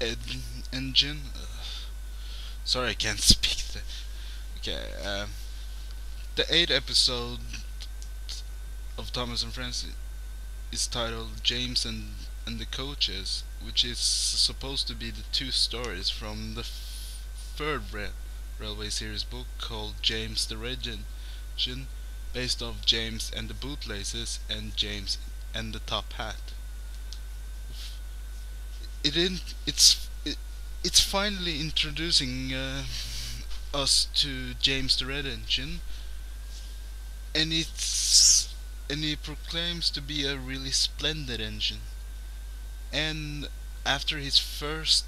ed engine. Sorry, I can't speak. Okay, the eighth episode of Thomas and Friends is titled James and the Coaches, which is supposed to be the two stories from the third railway series book called James the Regent, based off James and the Bootlaces and James and the Top Hat. It's finally introducing us to James the Red Engine, and he proclaims to be a really splendid engine. And after his first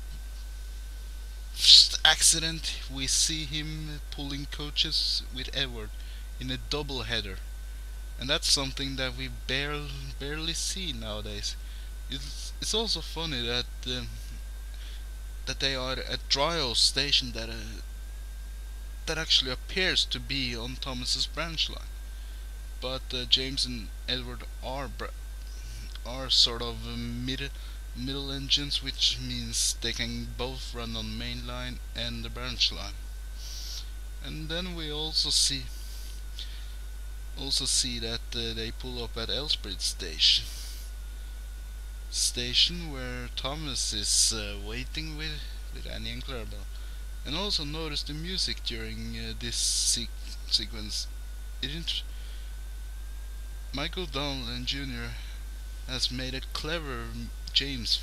accident, we see him pulling coaches with Edward in a double header, and that's something that we barely see nowadays. It's also funny that they are at Dryos station that actually appears to be on Thomas's branch line, but James and Edward are sort of middle engines, which means they can both run on main line and the branch line. And then we also see that they pull up at Elsbridge station where Thomas is waiting with Annie and Clarabelle. And also notice the music during this sequence. It Michael Donlan Jr. has made a clever James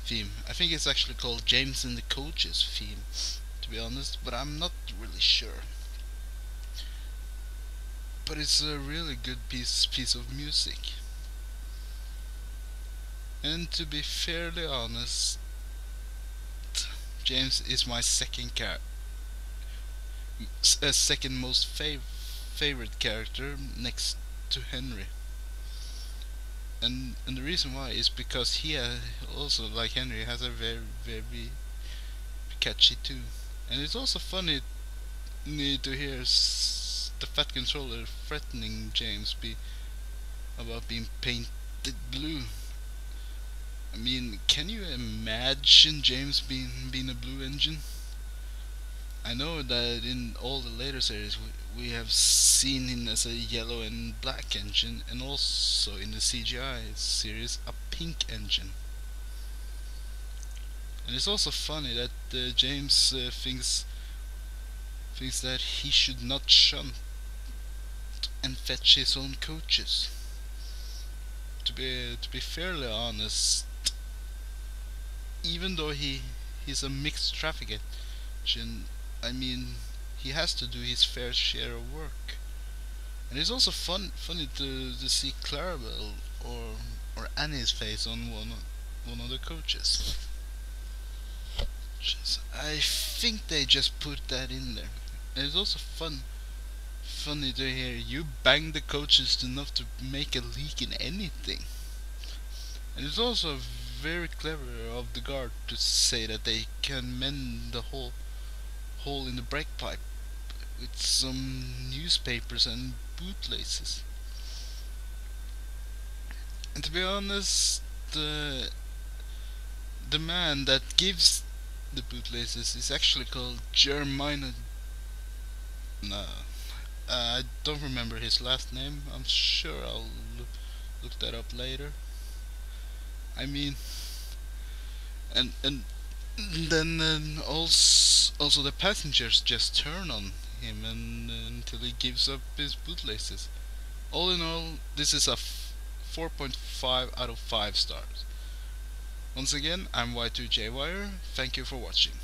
theme. I think it's actually called James and the Coaches theme, to be honest, but I'm not really sure. But it's a really good piece of music. And to be fairly honest, James is my second most favorite character next to Henry. And the reason why is because he also, like Henry, has a very catchy tune. And it's also funny to hear the Fat Controller threatening James about being painted blue. I mean, can you imagine James being a blue engine? I know that in all the later series we have seen him as a yellow and black engine, and also in the CGI series a pink engine. And it's also funny that James thinks that he should not shunt and fetch his own coaches. To be fairly honest, even though he's a mixed traffic engine, I mean, he has to do his fair share of work. And it's also funny to see Clarabelle or Annie's face on one of the coaches. I think they just put that in there. And it's also funny to hear you bang the coaches enough to make a leak in anything. And it's also very clever of the guard to say that they can mend the hole in the brake pipe with some newspapers and bootlaces. And to be honest, the man that gives the bootlaces is actually called Jeremiah. No, I don't remember his last name. I'm sure I'll look that up later. I mean, and then also the passengers just turn on him until he gives up his bootlaces. All in all, this is a 4.5 out of 5 stars. Once again, I'm Y2J Wire. Thank you for watching.